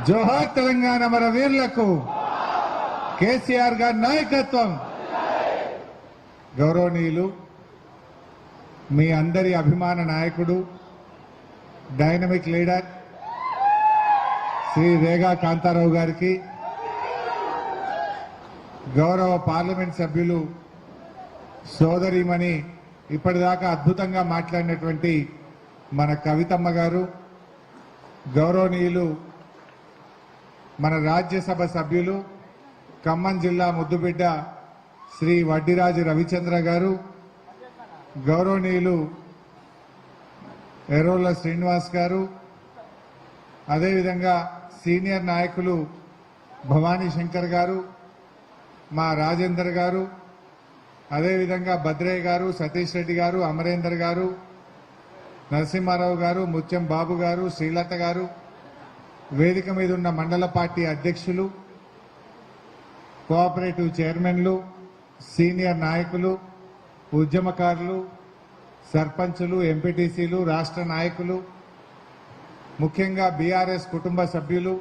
జోహార్ తెలంగాణ మన వీరులకు కేసీఆర్ గారి నాయకత్వం. గౌరవనీయులు, మీ అందరి అభిమాన నాయకుడు, డైనమిక్ లీడర్ శ్రీ రేగా కాంతారావు గారికి, గౌరవ పార్లమెంట్ సభ్యులు సోదరిమణి ఇప్పటిదాకా అద్భుతంగా మాట్లాడినటువంటి మన కవితమ్మ గారు, గౌరవనీయులు మన రాజ్యసభ సభ్యులు ఖమ్మం జిల్లా ముద్దుబిడ్డ శ్రీ వడ్డిరాజు రవిచంద్ర గారు, గౌరవనీయులు ఎర్రోళ్ల శ్రీనివాస్ గారు, అదేవిధంగా సీనియర్ నాయకులు భవానీ శంకర్ గారు, మా రాజేందర్ గారు, అదేవిధంగా భద్రయ్య గారు, సతీష్ రెడ్డి గారు, అమరేందర్ గారు, నరసింహారావు గారు, ముత్యం బాబు గారు, శ్రీలత గారు, వేదిక మీద ఉన్న మండల పార్టీ అధ్యక్షులు, కోఆపరేటివ్ చైర్మన్లు, సీనియర్ నాయకులు, ఉద్యమకారులు, సర్పంచులు, ఎంపీటీసీలు, రాష్ట్ర నాయకులు, ముఖ్యంగా బీఆర్ఎస్ కుటుంబ సభ్యులు,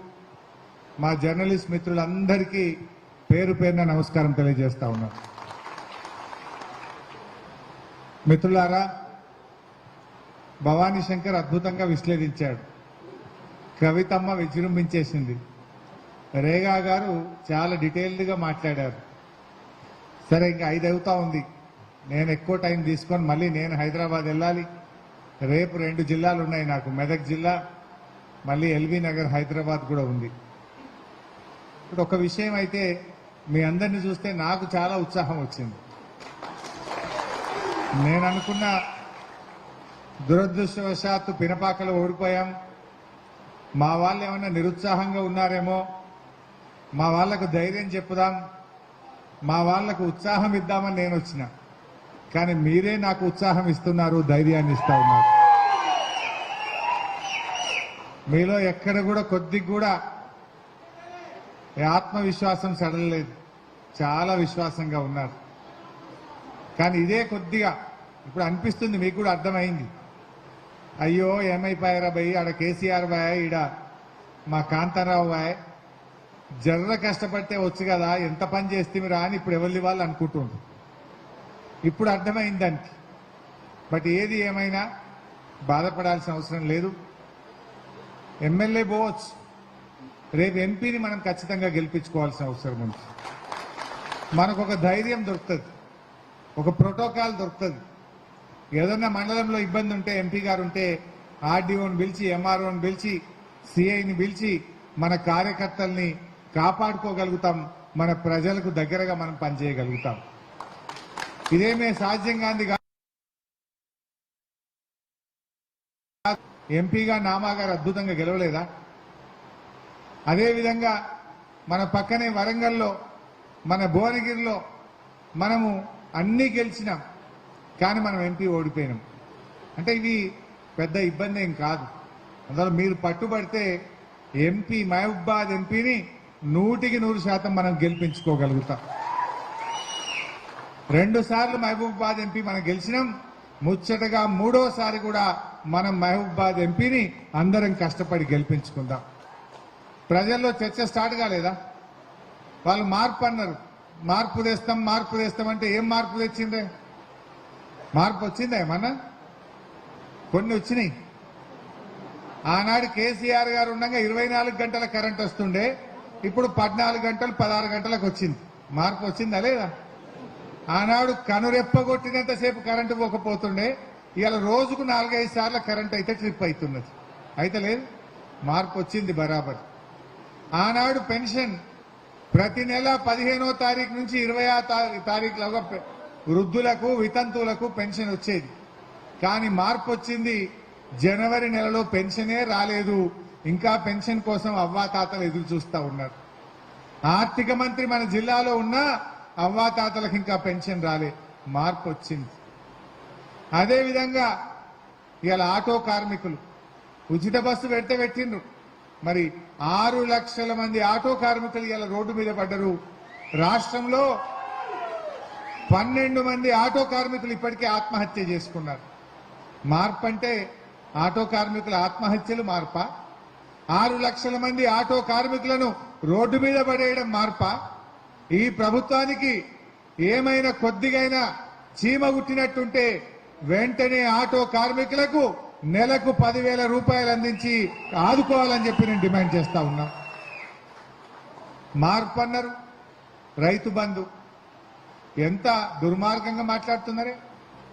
మా జర్నలిస్ట్ మిత్రులందరికీ పేరు పేరున నమస్కారం తెలియజేస్తా ఉన్నాను. మిత్రులారా, భవానీ శంకర్ అద్భుతంగా విశ్లేషించాడు, కవితమ్మ విజృంభించేసింది, రేగా గారు చాలా డీటెయిల్డ్గా మాట్లాడారు. సరే, ఇంకా 5 అవుతా ఉంది, నేను ఎక్కువ టైం తీసుకొని మళ్ళీ నేను హైదరాబాద్ వెళ్ళాలి. రేపు 2 జిల్లాలు ఉన్నాయి నాకు, మెదక్ జిల్లా, మళ్ళీ ఎల్బీ నగర్ హైదరాబాద్ కూడా ఉంది. ఇప్పుడు ఒక విషయం అయితే, మీ అందరినీ చూస్తే నాకు చాలా ఉత్సాహం వచ్చింది. నేను అనుకున్న దురదృష్టవశాత్తు పినపాకలో ఓడిపోయాం, మా వాళ్ళు ఏమన్నా నిరుత్సాహంగా ఉన్నారేమో, మా వాళ్లకు ధైర్యం చెప్పుదాం, మా వాళ్లకు ఉత్సాహం ఇద్దామని నేను వచ్చిన. కానీ మీరే నాకు ఉత్సాహం ఇస్తున్నారు, ధైర్యాన్ని ఇస్తా ఉన్నారు. మీలో ఎక్కడ కూడా కొద్దిగా కూడా ఆత్మవిశ్వాసం సడలలేదు, చాలా విశ్వాసంగా ఉన్నారు. కానీ ఇదే కొద్దిగా ఇప్పుడు అనిపిస్తుంది, మీకు కూడా అర్థమైంది, అయ్యో ఏమైపోయారా భయ్, ఆడ కేసీఆర్ బాయ్, ఈడ మా కాంతారావు బాయ్, జర్ర కష్టపడితే వచ్చు కదా, ఎంత పని చేస్తే మీరు అని ఇప్పుడు ఎవరి వాళ్ళు అనుకుంటుండ్రు. ఇప్పుడు అర్థమైంది దానికి. బట్ ఏది ఏమైనా బాధపడాల్సిన అవసరం లేదు. ఎమ్మెల్యే పోవచ్చు, రేపు ఎంపీని మనం ఖచ్చితంగా గెలిపించుకోవాల్సిన అవసరం ఉంది. మనకు ఒక ధైర్యం దొరుకుతుంది, ఒక ప్రోటోకాల్ దొరుకుతుంది. ఏదన్నా మండలంలో ఇబ్బంది ఉంటే ఎంపీ గారు ఉంటే ఆర్డీఓని పిలిచి, ఎంఆర్ఓని పిలిచి, సిఐని పిలిచి మన కార్యకర్తల్ని కాపాడుకోగలుగుతాం, మన ప్రజలకు దగ్గరగా మనం పనిచేయగలుగుతాం. ఇదేమే సాధ్యం కాంది. ఎంపీగా నామా గారు అద్భుతంగా గెలవలేదా? అదేవిధంగా మన పక్కనే వరంగల్లో, మన భువనగిరిలో మనము అన్నీ గెలిచినాం, కానీ మనం ఎంపీ ఓడిపోయినాం. అంటే ఇవి పెద్ద ఇబ్బంది ఏం కాదు. అందువల్ల మీరు పట్టుబడితే ఎంపీ, మహబూబాబాద్ ఎంపీని 100% మనం గెలిపించుకోగలుగుతాం. 2 సార్లు మహబూబాబాద్ ఎంపీ మనం గెలిచినాం, ముచ్చటగా 3వసారి కూడా మనం మహబూబాబాద్ ఎంపీని అందరం కష్టపడి గెలిపించుకుందాం. ప్రజల్లో చర్చ స్టార్ట్ కాలేదా? వాళ్ళు మార్పు అన్నారు, మార్పు తెస్తాం, మార్పు తెస్తామంటే ఏం మార్పు తెచ్చిందే? మార్పు వచ్చిందా ఏమన్నా? కొన్ని వచ్చినాయి. ఆనాడు కేసీఆర్ గారు ఉండగా 24 గంటల కరెంట్ వస్తుండే, ఇప్పుడు 14 గంటలు 16 గంటలకు వచ్చింది. మార్పు వచ్చిందా లేదా? ఆనాడు కనురెప్పగొట్టినంతసేపు కరెంటు పోకపోతుండే, ఇవాళ రోజుకు 4-5 సార్లు కరెంట్ అయితే ట్రిప్ అవుతున్నది. అయితే లేదు, మార్పు వచ్చింది బరాబర్. ఆనాడు పెన్షన్ ప్రతి నెల 15వ తారీఖు నుంచి 20వ తారీఖులోగా వృద్ధులకు, వితంతువులకు పెన్షన్ వచ్చేది. కానీ మార్పు వచ్చింది, జనవరి నెలలో పెన్షనే రాలేదు, ఇంకా పెన్షన్ కోసం అవ్వాతాతలు ఎదురు చూస్తా ఉన్నారు. ఆర్థిక మంత్రి మన జిల్లాలో ఉన్న అవ్వాతాతలకు ఇంకా పెన్షన్ రాలే, మార్పు వచ్చింది. అదేవిధంగా ఇవాళ ఆటో కార్మికులు ఉచిత బస్సు పెట్టిండ్రు. మరి 6 లక్షల మంది ఆటో కార్మికులు ఇవాళ రోడ్డు మీద పడ్డరు. రాష్ట్రంలో 12 మంది ఆటో కార్మికులు ఇప్పటికే ఆత్మహత్య చేసుకున్నారు. మార్పు అంటే ఆటో కార్మికుల ఆత్మహత్యలు మార్పా? 6 లక్షల మంది ఆటో కార్మికులను రోడ్డు మీద పడేయడం మార్పా? ఈ ప్రభుత్వానికి ఏమైనా కొద్దిగైనా చీమ గుట్టినట్టుంటే వెంటనే ఆటో కార్మికులకు నెలకు 10,000 రూపాయలు అందించి ఆదుకోవాలని చెప్పి నేను డిమాండ్ చేస్తా ఉన్నా. మార్పు అన్నారు, రైతు బంధు ఎంత దుర్మార్గంగా మాట్లాడుతున్నారే.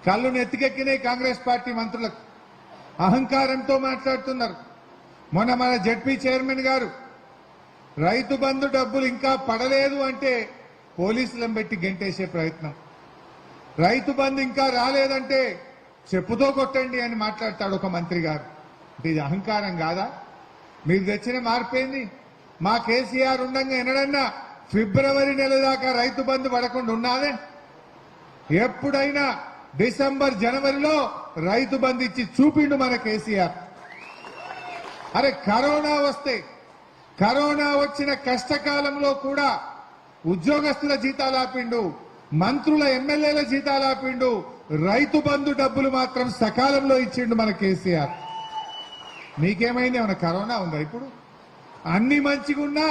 కళ్ళు నెత్తికెక్కినాయి కాంగ్రెస్ పార్టీ మంత్రులకు, అహంకారంతో మాట్లాడుతున్నారు. మొన్న మన జడ్పీ చైర్మన్ గారు రైతు బంధు డబ్బులు ఇంకా పడలేదు అంటే పోలీసులను పెట్టి గెంటేసే ప్రయత్నం, రైతు బంధు ఇంకా రాలేదంటే చెప్పుతో కొట్టండి అని మాట్లాడతాడు ఒక మంత్రి గారు. అంటే ఇది అహంకారం కాదా? మీరు తెచ్చిన మార్పేంది? మా కేసీఆర్ ఉండగా ఎన్నడన్నా ఫిబ్రవరి నెల దాకా రైతు బంధు పడకుండా ఉన్నాదే? ఎప్పుడైనా డిసెంబర్ జనవరిలో రైతు బంధు ఇచ్చి చూపిండు మన కేసీఆర్. అరే కరోనా వచ్చిన కష్టకాలంలో కూడా ఉద్యోగస్తుల జీతాలు ఆపిండు, మంత్రుల ఎమ్మెల్యేల జీతాలు ఆపిండు, రైతు బంధు డబ్బులు మాత్రం సకాలంలో ఇచ్చిండు మన కేసీఆర్. మీకేమైంది? ఏమైనా కరోనా ఉందా? ఇప్పుడు అన్ని మంచిగున్నా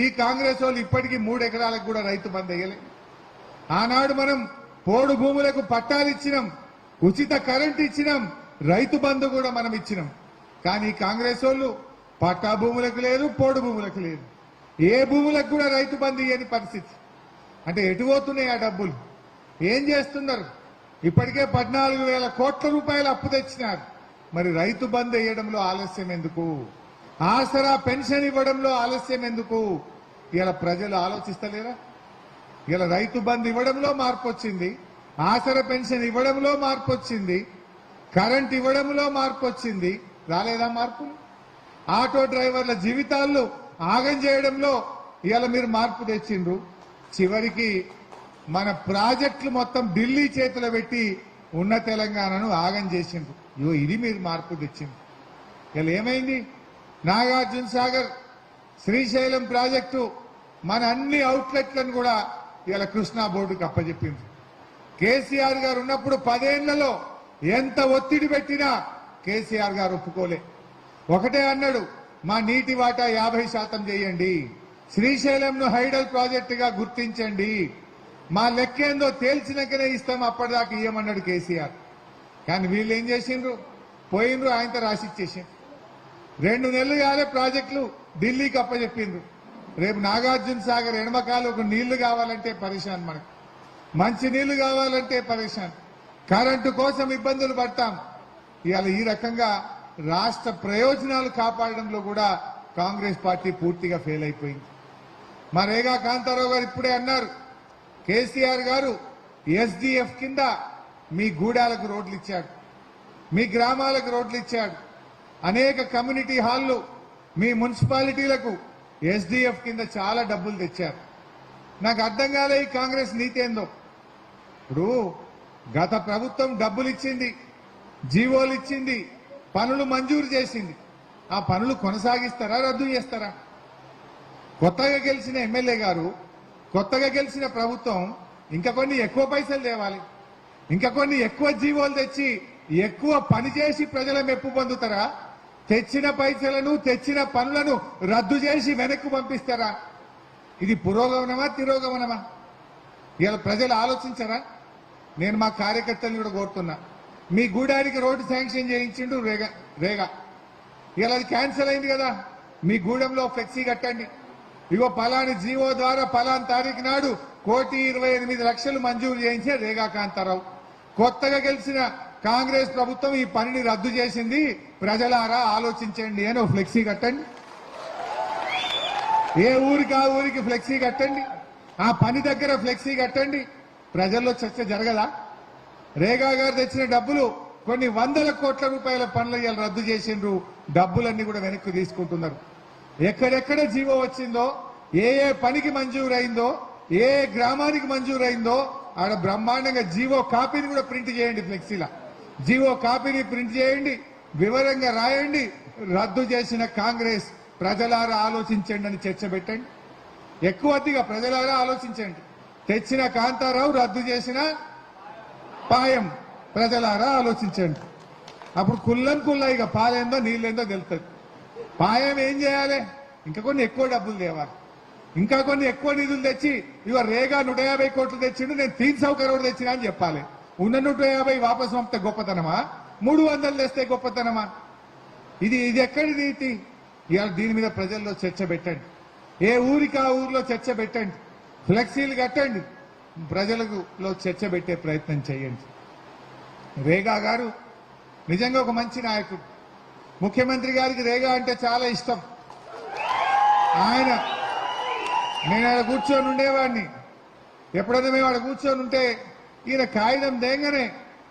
ఈ కాంగ్రెస్ వాళ్ళు ఇప్పటికీ 3 ఎకరాలకు కూడా రైతు బంధు వేయలే. ఆనాడు మనం పోడు భూములకు పట్టాలు ఇచ్చినాం, ఉచిత కరెంట్ ఇచ్చినాం, రైతు బంధు కూడా మనం ఇచ్చినాం. కానీ కాంగ్రెస్ వాళ్ళు పట్టా భూములకు లేదు, పోడు భూములకు లేదు, ఏ భూములకు కూడా రైతు బంధు ఇయ్యని పరిస్థితి. అంటే ఎటు పోతున్నాయి ఆ డబ్బులు? ఏం చేస్తున్నారు? ఇప్పటికే 14,000 కోట్ల రూపాయలు అప్పు తెచ్చినారు. మరి రైతు బంధు వేయడంలో ఆలస్యం ఎందుకు? ఆసరా పెన్షన్ ఇవ్వడంలో ఆలస్యం ఎందుకు? ఇలా ప్రజలు ఆలోచిస్తలేరా? ఇలా రైతు బంధు ఇవ్వడంలో మార్పు వచ్చింది, ఆసరా పెన్షన్ ఇవ్వడంలో మార్పు వచ్చింది, కరెంట్ ఇవ్వడంలో మార్పు వచ్చింది. రాలేదా మార్పు? ఆటో డ్రైవర్ల జీవితాల్లో ఆగం చేయడంలో ఇవాళ మీరు మార్పు తెచ్చిండ్రు. చివరికి మన ప్రాజెక్టులు మొత్తం ఢిల్లీ చేతిలో పెట్టి ఉన్న తెలంగాణను ఆగం చేసిండ్రు. ఇది మీరు మార్పు తెచ్చింది. ఇలా ఏమైంది? నాగార్జున సాగర్, శ్రీశైలం ప్రాజెక్టు మన అన్ని అవుట్లెట్లను కూడా ఇలా కృష్ణా బోర్డుకు అప్పచెప్పింది. కేసీఆర్ గారు ఉన్నప్పుడు 10 ఏళ్లలో ఎంత ఒత్తిడి పెట్టినా కేసీఆర్ గారు ఒప్పుకోలే. ఒకటే అన్నాడు, మా నీటి వాటా 50% చేయండి, శ్రీశైలంను హైడల్ ప్రాజెక్టుగా గుర్తించండి, మా లెక్కేందో తేల్చినాకనే ఇస్తాం, అప్పటిదాకా ఇయ్యమన్నాడు కేసీఆర్. కానీ వీళ్ళు ఏం చేసిండ్రు? పోయిండ్రు, ఆయనతో రాసిచ్చేసిండ్రు. 2 నెలలు కాలే ప్రాజెక్టులు ఢిల్లీకి అప్పచెప్పిండ్రు. రేపు నాగార్జున సాగర్ ఎడమకాలకు నీళ్లు కావాలంటే పరేషాన్, మనకు మంచి నీళ్లు కావాలంటే పరేషాన్, కరెంటు కోసం ఇబ్బందులు పడతాం. ఇవాళ ఈ రకంగా రాష్ట్ర ప్రయోజనాలు కాపాడడంలో కూడా కాంగ్రెస్ పార్టీ పూర్తిగా ఫెయిల్ అయిపోయింది. మా రేగా కాంతారావు గారు ఇప్పుడే అన్నారు, కేసీఆర్ గారు ఎస్డిఎఫ్ కింద మీ గూడాలకు రోడ్లు ఇచ్చాడు, మీ గ్రామాలకు రోడ్లు ఇచ్చాడు, అనేక కమ్యూనిటీ హాళ్లు మీ మున్సిపాలిటీలకు ఎస్డిఎఫ్ కింద చాలా డబ్బులు తెచ్చారు. నాకు అర్థం కాలే ఈ కాంగ్రెస్ నీతి ఏందో. ఇప్పుడు గత ప్రభుత్వం డబ్బులు ఇచ్చింది, జీవోలు ఇచ్చింది, పనులు మంజూరు చేసింది. ఆ పనులు కొనసాగిస్తారా, రద్దు చేస్తారా? కొత్తగా గెలిచిన ఎమ్మెల్యే గారు, కొత్తగా గెలిచిన ప్రభుత్వం ఇంకా కొన్ని ఎక్కువ పైసలు తేవాలి, ఇంకా కొన్ని ఎక్కువ జీవోలు తెచ్చి ఎక్కువ పని చేసి ప్రజల మెప్పు పొందుతారా? తెచ్చిన పైసలను, తెచ్చిన పనులను రద్దు చేసి వెనక్కు పంపిస్తారా? ఇది పురోగమనమా, తిరోగమనమా? ఇలా ప్రజలు ఆలోచించరా? నేను మా కార్యకర్తలను కూడా కోరుతున్నా, మీ గూడానికి రోడ్డు శాంక్షన్ చేయించిండు రేగా, ఇలా అది క్యాన్సిల్ అయింది కదా, మీ గూడెంలో ఫ్లెక్సీ కట్టండి, ఇగో పలాని జీవో ద్వారా పలాని తారీఖు నాడు 1,28,00,000 మంజూరు చేయించే రేగా కాంతారావు. కొత్తగా గెలిచిన కాంగ్రెస్ ప్రభుత్వం ఈ పనిని రద్దు చేసింది, ప్రజలారా ఆలోచించండి అని ఒక ఫ్లెక్సీ కట్టండి. ఏ ఊరికి ఆ ఊరికి ఫ్లెక్సీ కట్టండి, ఆ పని దగ్గర ఫ్లెక్సీ కట్టండి. ప్రజల్లో చర్చ జరగదా? రేగా గారు తెచ్చిన డబ్బులు కొన్ని 100 కోట్ల రూపాయల పనులు ఇవాళ రద్దు చేసిండ్రు, డబ్బులన్నీ కూడా వెనక్కి తీసుకుంటున్నారు. ఎక్కడెక్కడ జీవో వచ్చిందో, ఏ ఏ పనికి మంజూరైందో, ఏ గ్రామానికి మంజూరైందో ఆడ బ్రహ్మాండంగా జీవో కాపీని కూడా ప్రింట్ చేయండి. ఫ్లెక్సీలా జీవో కాపీని ప్రింట్ చేయండి, వివరంగా రాయండి. రద్దు చేసిన కాంగ్రెస్ ప్రజలారా ఆలోచించండి అని చర్చ పెట్టండి. ఎక్కువగా ప్రజలారా ఆలోచించండి. తెచ్చిన కాంతారావు, రద్దు చేసిన పాయం, ప్రజలారా ఆలోచించండి. అప్పుడు కుల్లం కుల్లా ఇక పాలేందో నీళ్ళేందో తెలుస్తుంది. పాయం ఏం చేయాలి? ఇంకా కొన్ని ఎక్కువ డబ్బులు తేవాలి, ఇంకా కొన్ని ఎక్కువ నిధులు తెచ్చి ఇవ రేగా 150 కోట్లు తెచ్చిండు, నేను 300 కరోడు తెచ్చినా అని చెప్పాలి. ఉన్న 150 వాపసు పంపితే గొప్పతనమా? 300 తెస్తే గొప్పతనమా? ఇది ఎక్కడి నీతి? ఇవాళ దీని మీద ప్రజల్లో చర్చ పెట్టండి. ఏ ఊరికి ఆ ఊరిలో చర్చ పెట్టండి, ఫ్లెక్సీలు కట్టండి, ప్రజలలో చర్చ పెట్టే ప్రయత్నం చేయండి. రేగా గారు నిజంగా ఒక మంచి నాయకుడు. ముఖ్యమంత్రి గారికి రేగా అంటే చాలా ఇష్టం. నేను ఆడ కూర్చొని ఉండేవాడిని. ఎప్పుడైనా మేము ఆడ కూర్చొని ఉంటే ఈయన కాగితం దేంగానే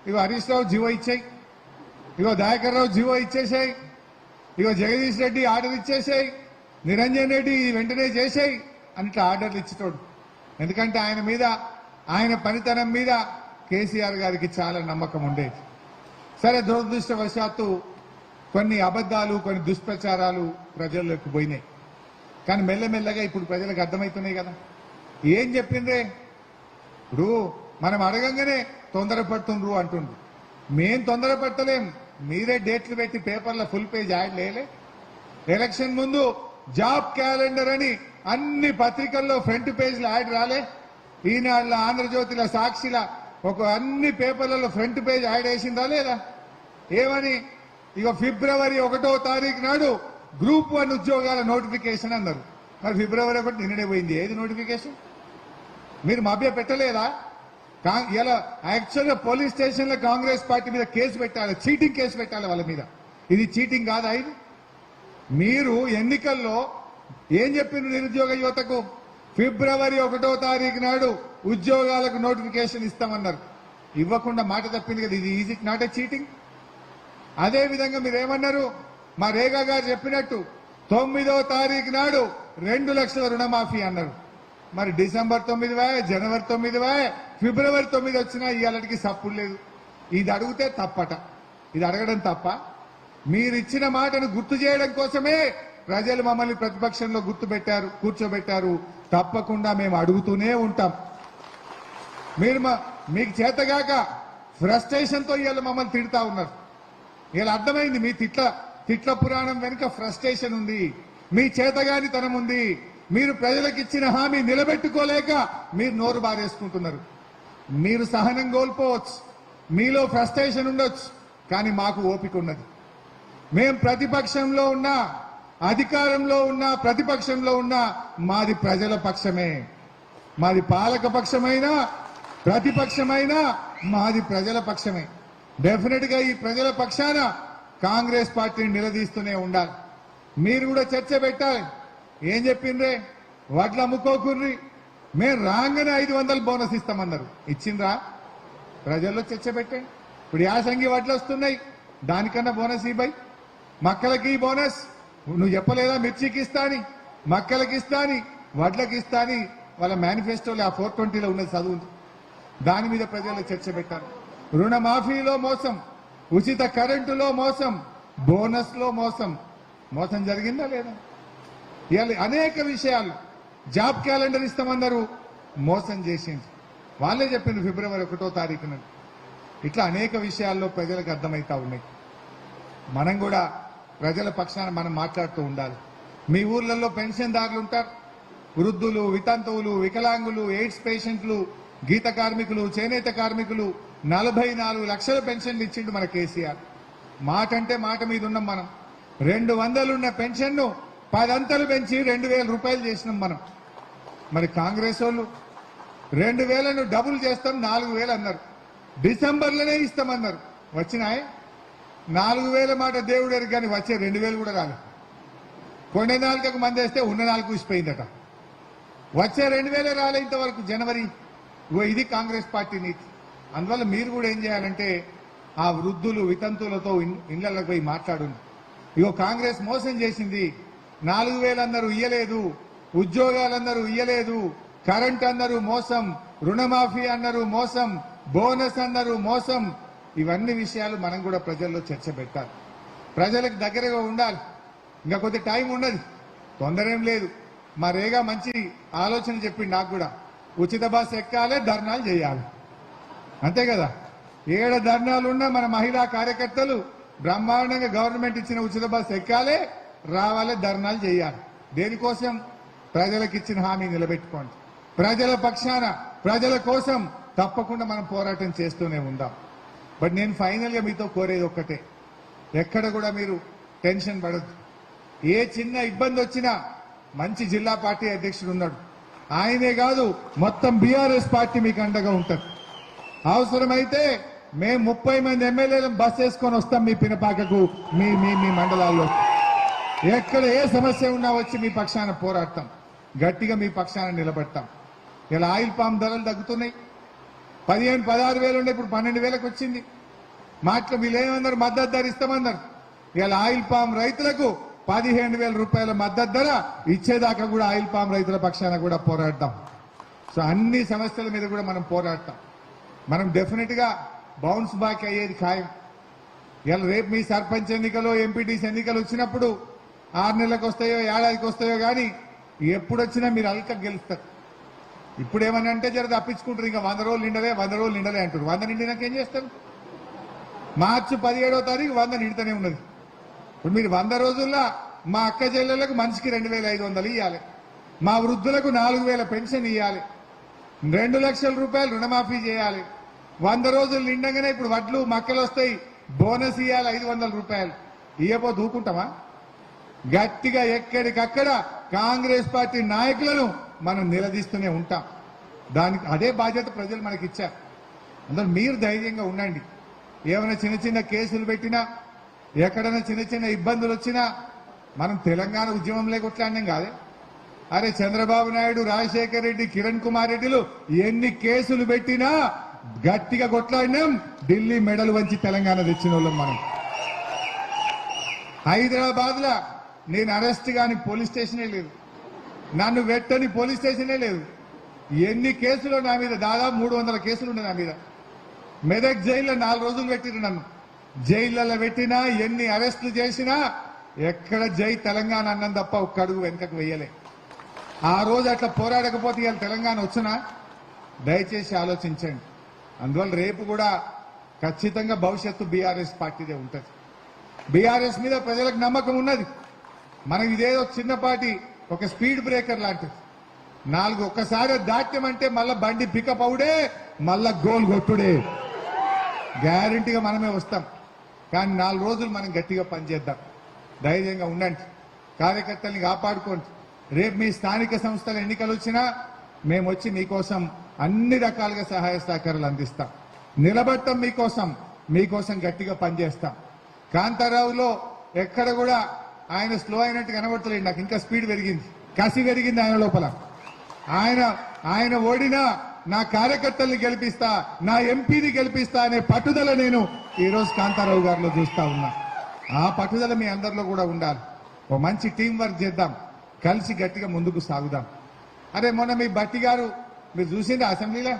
ఇగో హరీష్ రావు జీవో ఇచ్చాయి, ఇగో దయాకర్ రావు జీవో ఇచ్చేసాయి, ఇగో జగదీష్ రెడ్డి ఆర్డర్ ఇచ్చేసాయి, నిరంజన్ రెడ్డి వెంటనే చేసాయి అంటే ఆర్డర్లు ఇచ్చేటోడు. ఎందుకంటే ఆయన మీద, ఆయన పనితనం మీద కేసీఆర్ గారికి చాలా నమ్మకం ఉండేది. సరే, దురదృష్టవశాత్తు కొన్ని అబద్ధాలు, కొన్ని దుష్ప్రచారాలు ప్రజల్లోకి పోయినాయి. కానీ మెల్లమెల్లగా ఇప్పుడు ప్రజలకు అర్థమవుతున్నాయి కదా. ఏం చెప్పిండ్రే? ఇప్పుడు మనం అడగంగానే తొందరపడుతుండ్రు అంటుండ్రు. మేం తొందరపడతలేం, మీరే డేట్లు పెట్టి పేపర్లో ఫుల్ పేజ్ యాడ్ లేలే. ఎలక్షన్ ముందు జాబ్ క్యాలెండర్ అని అన్ని పత్రికల్లో ఫ్రంట్ పేజ్లో యాడ్ రాలే. ఈనాడులో, ఆంధ్రజ్యోతిలో, సాక్షిల అన్ని పేపర్లలో ఫ్రంట్ పేజ్ యాడ్ వేసిందా లేదా? ఏమని? ఇక ఫిబ్రవరి 1వ తారీఖు నాడు గ్రూప్ 1 ఉద్యోగాల నోటిఫికేషన్ అన్నారు. మరి ఫిబ్రవరి 1 నిన్ననే పోయింది. ఏది నోటిఫికేషన్? మీరు మభ్య పెట్టలేదా? ఇలా యాక్చువల్గా పోలీస్ స్టేషన్లో కాంగ్రెస్ పార్టీ మీద కేసు పెట్టాలి, చీటింగ్ కేసు పెట్టాలి వాళ్ళ మీద. ఇది చీటింగ్ కాదా? ఇది మీరు ఎన్నికల్లో ఏం చెప్పిండ్రు నిరుద్యోగ యువతకు? ఫిబ్రవరి 1వ తారీఖు నాడు ఉద్యోగాలకు నోటిఫికేషన్ ఇస్తామన్నారు. ఇవ్వకుండా మాట తప్పింది కదా. ఇది ఈజీ నాట్ ఏ చీటింగ్? అదే విధంగా మీరేమన్నారు? మా రేగా గారు చెప్పినట్టు 9వ తారీఖు నాడు 2 లక్షల రుణమాఫీ అన్నారు. మరి డిసెంబర్ 9, జనవరి 9, ఫిబ్రవరి 9 వచ్చినా ఇవాళకి సప్పుడు లేదు. ఇది అడిగితే తప్పట. ఇది అడగడం తప్ప? మీరు ఇచ్చిన మాటను గుర్తు చేయడం కోసమే ప్రజలు మమ్మల్ని ప్రతిపక్షంలో కూర్చోబెట్టారు. తప్పకుండా మేము అడుగుతూనే ఉంటాం. మీరు మీకు చేతగాక ఫ్రస్ట్రేషన్ తో ఇవాళ మమ్మల్ని తిడతా ఉన్నారు. ఇలా అర్థమైంది, మీ తిట్ల పురాణం వెనుక ఫ్రస్ట్రేషన్ ఉంది, మీ చేతగానితనం ఉంది. మీరు ప్రజలకు ఇచ్చిన హామీ నిలబెట్టుకోలేక మీరు నోరు బారేసుకుంటున్నారు. మీరు సహనం కోల్పోవచ్చు, మీలో ఫ్రస్ట్రేషన్ ఉండొచ్చు, కానీ మాకు ఓపిక ఉన్నది. మేం ప్రతిపక్షంలో ఉన్నా, అధికారంలో ఉన్నా, ప్రతిపక్షంలో ఉన్నా మాది ప్రజల పక్షమే. మాది పాలక పక్షమైనా ప్రతిపక్షమైనా మాది ప్రజల పక్షమే. డెఫినెట్ గా ఈ ప్రజల పక్షాన కాంగ్రెస్ పార్టీని నిలదీస్తూనే ఉండాలి. మీరు కూడా చర్చ పెట్టాలి. ఏం చెప్పిండ్రే? వడ్లు అమ్ముకోకుర్రి, మేము రాగానే 500 బోనస్ ఇస్తామన్నారు. ఇచ్చిండ్రా? ప్రజల్లో చర్చ పెట్టండి. ఇప్పుడు యాసంగి వడ్లు వస్తున్నాయి, దానికన్నా బోనస్ ఇవ్వయి. మక్కలకి బోనస్ నువ్వు చెప్పలేదా? మిర్చికి ఇస్తాని, మక్కలకి ఇస్తాని, వడ్లకి ఇస్తాని వాళ్ళ మేనిఫెస్టోలో ఆ 420లో ఉన్నది, చదువు. దాని మీద ప్రజల్లో చర్చ పెట్టాలి. రుణమాఫీలో మోసం, ఉచిత కరెంటులో మోసం, బోనస్ లో మోసం జరిగిందా లేదా? ఇవాళ అనేక విషయాలు, జాబ్ క్యాలెండర్ ఇస్తామన్నారు, మోసం చేసింది. వాళ్ళే చెప్పింది ఫిబ్రవరి 1వ తారీఖున. ఇట్లా అనేక విషయాల్లో ప్రజలకు అర్థమవుతా ఉన్నాయి. మనం కూడా ప్రజల పక్షాన మనం మాట్లాడుతూ ఉండాలి. మీ ఊర్లలో పెన్షన్దారులు ఉంటారు, వృద్ధులు, వితంతువులు, వికలాంగులు, ఎయిడ్స్ పేషెంట్లు, గీత కార్మికులు, చేనేత కార్మికులు 44 లక్షల పెన్షన్లు ఇచ్చిండు మన కేసీఆర్. మాట అంటే మాట మీద ఉన్నాం మనం. 200 ఉన్న పెన్షన్ను 10 అంతలు పెంచి 2000 రూపాయలు చేసినాం మనం. మరి కాంగ్రెస్ వాళ్ళు 2000ను డబుల్ చేస్తాం 4000 అన్నారు. డిసెంబర్లోనే ఇస్తామన్నారు. వచ్చినాయి 4000 మాట దేవుడు కానీ వచ్చే 2000 కూడా రాలేదు. కొండ నాలుకకు మంది వేస్తే ఉన్న 4 ఇసిపోయిందట. వచ్చే 2000 రాలే ఇంతవరకు జనవరి. ఇది కాంగ్రెస్ పార్టీ నీతి. అందువల్ల మీరు కూడా ఏం చేయాలంటే ఆ వృద్ధులు, వితంతువులతో ఇళ్లకు పోయి మాట్లాడండి. ఇగో కాంగ్రెస్ మోసం చేసింది. 4000 అన్నారు, ఇయ్యలేదు. ఉద్యోగాలన్నారు, ఇయ్యలేదు. కరెంట్ అన్నారు, మోసం. రుణమాఫీ అన్నారు, మోసం. బోనస్ అన్నారు, మోసం. ఇవన్నీ విషయాలు మనం కూడా ప్రజల్లో చర్చ పెట్టాలి. ప్రజలకు దగ్గరగా ఉండాలి. ఇంకా కొద్ది టైం ఉన్నది, తొందర ఏం లేదు. మా రేగా మంచి ఆలోచన చెప్పింది నాకు కూడా. ఉచిత బస్ ఎక్కాలి, ధర్నాలు చేయాలి, అంతే కదా. ఏడ ధర్నాలున్నా మన మహిళా కార్యకర్తలు బ్రహ్మాండంగా గవర్నమెంట్ ఇచ్చిన ఉచిత బస్ ఎక్కాలి, రావాలి, ధర్నాలు చేయాలి. దేనికోసం? ప్రజలకు ఇచ్చిన హామీ నిలబెట్టుకోండి. ప్రజల పక్షాన, ప్రజల కోసం తప్పకుండా మనం పోరాటం చేస్తూనే ఉందాం. బట్ నేను ఫైనల్గా మీతో కోరేది ఒక్కటే, ఎక్కడ కూడా మీరు టెన్షన్ పడద్దు. ఏ చిన్న ఇబ్బంది వచ్చినా మంచి జిల్లా పార్టీ అధ్యక్షుడు ఉన్నాడు, ఆయనే కాదు మొత్తం బీఆర్ఎస్ పార్టీ మీకు అండగా ఉంటుంది. అవసరమైతే మేము 30 మంది ఎమ్మెల్యేలను బస్ వేసుకొని వస్తాం మీ పినపాకకు, మీ మీ మీ మండలాల్లో. ఎక్కడ ఏ సమస్య ఉన్నా వచ్చి మీ పక్షాన పోరాడతాం, గట్టిగా మీ పక్షాన నిలబడతాం. ఇలా ఆయిల్ పామ్ ధరలు తగ్గుతున్నాయి. 15-16 వేలు ఉండే ఇప్పుడు 12 వేలకు వచ్చింది. మాటలు వీళ్ళు ఏమన్నారు, మద్దతు ధర ఇస్తామన్నారు. ఇలా ఆయిల్ పామ్ రైతులకు 15,000 రూపాయల మద్దతు ధర ఇచ్చేదాకా కూడా ఆయిల్ పామ్ రైతుల పక్షాన కూడా పోరాడతాం. సో అన్ని సమస్యల మీద కూడా మనం పోరాడతాం. మనం డెఫినెట్ గా బౌన్స్ బ్యాక్ అయ్యేది ఖాయం. ఇలా రేపు మీ సర్పంచ్ ఎన్నికలు, ఎంపీటీసీ ఎన్నికలు వచ్చినప్పుడు 6 నెలలకు వస్తాయో, ఏడాదికి వస్తాయో కానీ ఎప్పుడు వచ్చినా మీరు అల్క గెలుస్తారు. ఇప్పుడు ఏమని అంటే జర తప్పించుకుంటారు, ఇంకా 100 రోజులు నిండలే, 100 రోజులు నిండలే అంటారు. 100 నిండినాక ఏం చేస్తారు? మార్చి 17వ తారీఖు 100 నిండుతూనే ఉన్నది. ఇప్పుడు మీరు 100 రోజుల్లో మా అక్క చెల్లెళ్లకు మనిషికి 2,500 ఇవ్వాలి, మా వృద్ధులకు 4,000 పెన్షన్ ఇవ్వాలి, 2 లక్షల రూపాయలు రుణమాఫీ చేయాలి. 100 రోజులు నిండగానే ఇప్పుడు వడ్లు మక్కలు వస్తాయి, బోనస్ ఇవ్వాలి 500 రూపాయలు. ఇవ్వబోతు ఊకుంటామా? గట్టిగా ఎక్కడికక్కడ కాంగ్రెస్ పార్టీ నాయకులను మనం నిలదీస్తూనే ఉంటాం. దానికి అదే బాధ్యత ప్రజలు మనకి ఇచ్చారు. అందరూ మీరు ధైర్యంగా ఉండండి. ఏమైనా చిన్న చిన్న కేసులు పెట్టినా, ఎక్కడైనా చిన్న చిన్న ఇబ్బందులు వచ్చినా మనం తెలంగాణ ఉద్యమంలో కొట్లాడినాం కాదే. అరే చంద్రబాబు నాయుడు, రాజశేఖర్ రెడ్డి, కిరణ్ కుమార్ రెడ్డిలు ఎన్ని కేసులు పెట్టినా గట్టిగా కొట్లాడినాం. ఢిల్లీ మెడలు వంచి తెలంగాణ తెచ్చిన వాళ్ళం మనం. హైదరాబాద్ లా నేను అరెస్ట్ కాని పోలీస్ స్టేషనే లేదు, నన్ను వెట్టని పోలీస్ స్టేషనే లేదు. ఎన్ని కేసులు నా మీద, దాదాపు 300 కేసులు ఉన్నాయి నా మీద. మెదక్ జైల్లో 4 రోజులు పెట్టిరు నన్ను. జైళ్లలో పెట్టినా, ఎన్ని అరెస్టులు చేసినా ఎక్కడ జై తెలంగాణ అన్నం తప్ప ఒక్క అడుగు వెనుకకు వెయ్యలే. ఆ రోజు అట్లా పోరాడకపోతే ఇవాళ తెలంగాణ వచ్చినా? దయచేసి ఆలోచించండి. అందువల్ల రేపు కూడా ఖచ్చితంగా భవిష్యత్తు బీఆర్ఎస్ పార్టీదే ఉంటుంది. బీఆర్ఎస్ మీద ప్రజలకు నమ్మకం ఉన్నది. మనకి ఇదేదో చిన్నపాటి ఒక స్పీడ్ బ్రేకర్ లాంటిది. 4 ఒక్కసారి దాట్యమంటే మళ్ళా బండి పికప్ అవుడే, మళ్ళా గోల్ కొట్టుడే. గ్యారంటీగా మనమే వస్తాం. కానీ 4 రోజులు మనం గట్టిగా పనిచేద్దాం. ధైర్యంగా ఉండండి, కార్యకర్తల్ని కాపాడుకోండి. రేపు మీ స్థానిక సంస్థల ఎన్నికలు వచ్చినా మేము వచ్చి మీకోసం అన్ని రకాలుగా సహాయ సహకారాలు అందిస్తాం. నిలబడతాం మీకోసం గట్టిగా పనిచేస్తాం. కాంతారావులో ఎక్కడ కూడా ఆయన స్లో అయినట్టు కనబడతలేదు. నాకు ఇంకా స్పీడ్ పెరిగింది, కసి పెరిగింది ఆయన లోపల. ఆయన ఓడినా నా కార్యకర్తల్ని గెలిపిస్తా, నా ఎంపీని గెలిపిస్తా అనే పట్టుదల నేను ఈరోజు కాంతారావు గారిలో చూస్తా ఉన్నా. ఆ పట్టుదల మీ అందరిలో కూడా ఉండాలి. ఓ మంచి టీం వర్క్ చేద్దాం, కలిసి గట్టిగా ముందుకు సాగుదాం. అరే మొన్న మీ భట్టి గారు మీరు చూసింది అసెంబ్లీలో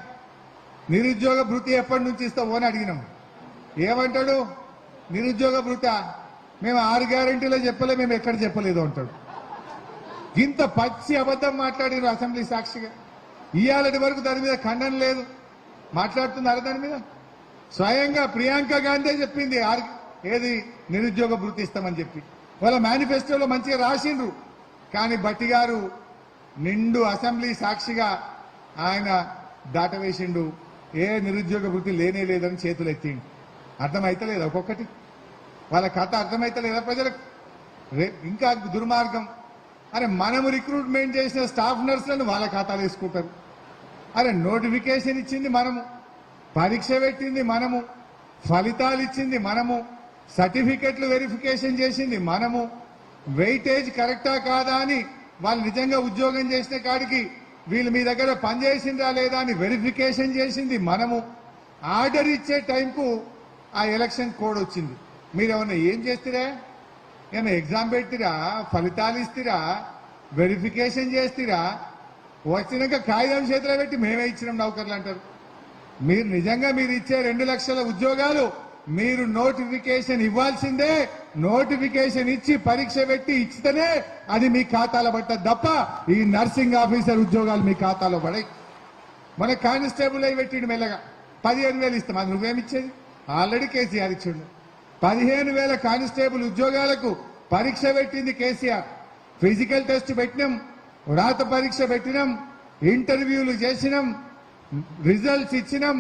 నిరుద్యోగ భృతి ఎప్పటి నుంచి ఇస్తావో అని అడిగినాం. ఏమంటాడు? నిరుద్యోగ భృత మేము 6 గ్యారెంటీలో చెప్పలే, మేము ఎక్కడ చెప్పలేదు అంటాడు. ఇంత పచ్చి అబద్ధం మాట్లాడిన అసెంబ్లీ సాక్షిగా. ఇవాళటి వరకు దాని మీద ఖండన లేదు. మాట్లాడుతున్నారు దాని మీద. స్వయంగా ప్రియాంక గాంధీ చెప్పింది ఏది నిరుద్యోగ భృతి ఇస్తామని చెప్పి. వాళ్ళ మేనిఫెస్టోలో మంచిగా రాసిండ్రు. కానీ భట్టి గారు నిండు అసెంబ్లీ సాక్షిగా ఆయన దాటవేసిండు. ఏ నిరుద్యోగ వృత్తి లేనే లేదని చేతులు ఎత్తిండు. అర్థమైతలేదు ఒక్కొక్కటి, వాళ్ళ కథ అర్థమైతలేదా ప్రజలకు? ఇంకా దుర్మార్గం. అరే మనము రిక్రూట్మెంట్ చేసిన స్టాఫ్ నర్సులను వాళ్ళ ఖాతాలు వేసుకుంటారు. అరే నోటిఫికేషన్ ఇచ్చింది మనము, పరీక్ష పెట్టింది మనము, ఫలితాలు ఇచ్చింది మనము, సర్టిఫికెట్లు వెరిఫికేషన్ చేసింది మనము, వెయిటేజ్ కరెక్టా కాదా అని వాళ్ళు నిజంగా ఉద్యోగం చేసిన కాడికి వీళ్ళు మీ దగ్గర పనిచేసిందా లేదా అని వెరిఫికేషన్ చేసింది మనము. ఆర్డర్ ఇచ్చే టైంకు ఆ ఎలక్షన్ కోడ్ వచ్చింది. మీరేమన్నా ఏం చేస్తారా? ఏమన్నా ఎగ్జామ్ పెట్టిరా, ఫలితాలు ఇస్తారా, వెరిఫికేషన్ చేస్తారా? వచ్చినాక కాగితం చేతిలో పెట్టి మేమే ఇచ్చినాం నౌకర్లు అంటారు. మీరు నిజంగా మీరు ఇచ్చే 2 లక్షల ఉద్యోగాలు మీరు నోటిఫికేషన్ ఇవ్వాల్సిందే. నోటిఫికేషన్ ఇచ్చి పరీక్ష పెట్టి ఇచ్చితేనే అది మీ ఖాతాలో పట్టదు తప్ప ఈ నర్సింగ్ ఆఫీసర్ ఉద్యోగాలు మీ ఖాతాలో పడాయి. మన కానిస్టేబుల్ అయి పెట్టిండు మెల్లగా 15,000 ఇస్తాం. అది నువ్వేమిచ్చేది? ఆల్రెడీ కేసీఆర్ ఇచ్చిండు. 15,000 కానిస్టేబుల్ ఉద్యోగాలకు పరీక్ష పెట్టింది కేసీఆర్. ఫిజికల్ టెస్ట్ పెట్టినాం, రాత పరీక్ష పెట్టినాం, ఇంటర్వ్యూలు చేసినాం, రిజల్ట్స్ ఇచ్చినాం,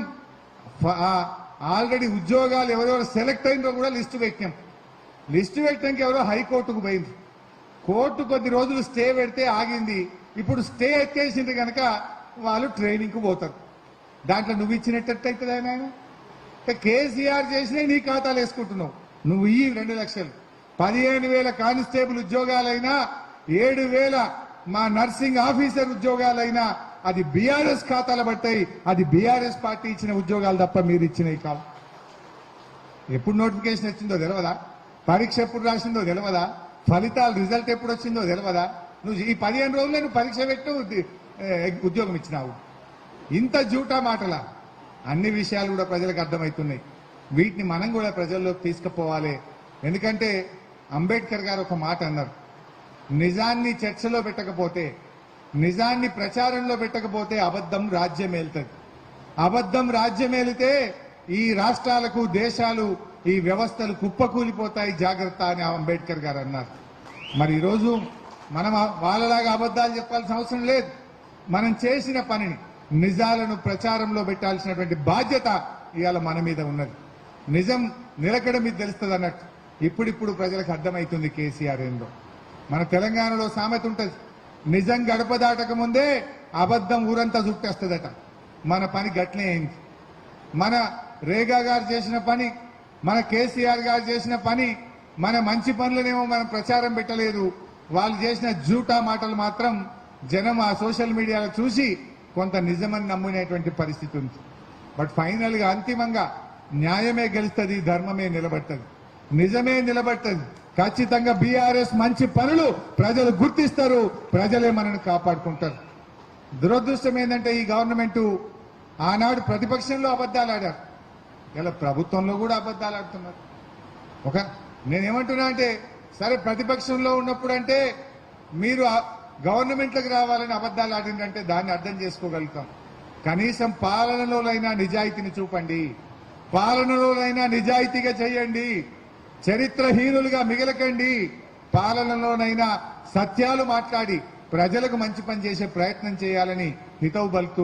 ఆల్రెడీ ఉద్యోగాలు ఎవరెవరు సెలెక్ట్ అయినో కూడా లిస్టు పెట్టినాం. లిస్టు పెట్టడానికి ఎవరో హైకోర్టుకు పోయింది. కోర్టు కొద్ది రోజులు స్టే పెడితే ఆగింది. ఇప్పుడు స్టే ఎత్తేసింది కనుక వాళ్ళు ట్రైనింగ్ కు పోతారు. దాంట్లో నువ్వు ఇచ్చినట్టయితుంది ఆయన. కేసీఆర్ చేసినా నీ ఖాతాలు వేసుకుంటున్నావు. నువ్వు ఈ 2 లక్షలు 15,000 కానిస్టేబుల్ ఉద్యోగాలైనా 7,000 మా నర్సింగ్ ఆఫీసర్ ఉద్యోగాలైనా అది బీఆర్ఎస్ ఖాతాలు పడతాయి. అది బీఆర్ఎస్ పార్టీ ఇచ్చిన ఉద్యోగాలు తప్ప మీరు ఇచ్చినవి కావు. ఎప్పుడు నోటిఫికేషన్ వచ్చిందో తెలియదా? పరీక్ష ఎప్పుడు రాసిందో తెలియదా? ఫలితాలు రిజల్ట్ ఎప్పుడు వచ్చిందో తెలియదా? నువ్వు ఈ 15 రోజులే నువ్వు పరీక్ష పెట్టు ఉద్యోగం ఇచ్చినావు. ఇంత జూటా మాటలా? అన్ని విషయాలు కూడా ప్రజలకు అర్థమవుతున్నాయి. వీటిని మనం కూడా ప్రజల్లోకి తీసుకుపోవాలి. ఎందుకంటే అంబేద్కర్ గారు ఒక మాట అన్నారు, నిజాన్ని చర్చలో పెట్టకపోతే, నిజాన్ని ప్రచారంలో పెట్టకపోతే అబద్ధం రాజ్యమేలుతుంది. అబద్ధం రాజ్యమేలితే ఈ రాష్ట్రాలకు, దేశాలు, ఈ వ్యవస్థలు కుప్పకూలిపోతాయి, జాగ్రత్త అని అంబేద్కర్ గారు అన్నారు. మరి ఈరోజు మనం వాళ్ళలాగా అబద్ధాలు చెప్పాల్సిన అవసరం లేదు. మనం చేసిన పనిని, నిజాలను ప్రచారంలో పెట్టాల్సినటువంటి బాధ్యత ఇవాళ మన మీద ఉన్నది. నిజం నిలకడ మీద తెలుస్తుంది అన్నట్టు ఇప్పుడిప్పుడు ప్రజలకు అర్థమవుతుంది కేసీఆర్ ఏందో. మన తెలంగాణలో సామెత ఉంటుంది, నిజం గడప దాటక ముందే అబద్ధం ఊరంతా చుట్టేస్తుందట. మన పని గట్లే అయింది. మన రేగా గారు చేసిన పని, మన కేసీఆర్ గారు చేసిన పని, మన మంచి పనులనేమో మనం ప్రచారం పెట్టలేదు. వాళ్ళు చేసిన జూటా మాటలు మాత్రం జనం ఆ సోషల్ మీడియాలో చూసి కొంత నిజమని నమ్మునేటువంటి పరిస్థితి ఉంది. బట్ ఫైనల్ గా అంతిమంగా న్యాయమే గెలుస్తుంది, ధర్మమే నిలబడుతుంది, నిజమే నిలబడుతుంది. ఖచ్చితంగా బీఆర్ఎస్ మంచి పనులు ప్రజలు గుర్తిస్తారు, ప్రజలే మనల్ని కాపాడుకుంటారు. దురదృష్టం ఏంటంటే ఈ గవర్నమెంట్ ఆనాడు ప్రతిపక్షంలో అబద్ధాలు ఆడారు, ఇలా ప్రభుత్వంలో కూడా అబద్ధాలు ఆడుతున్నారు. నేనేమంటున్నా అంటే, సరే ప్రతిపక్షంలో ఉన్నప్పుడు అంటే మీరు గవర్నమెంట్లకు రావాలని అబద్ధాలు ఆడిందంటే దాన్ని అర్థం చేసుకోగలుగుతాం. కనీసం పాలనలోనైనా నిజాయితీని చూపండి, పాలనలోనైనా నిజాయితీగా చేయండి, చరిత్రహీనులుగా మిగలకండి. పాలనలోనైనా సత్యాలు మాట్లాడి ప్రజలకు మంచి పని చేసే ప్రయత్నం చేయాలని హితవు పలుకుతూ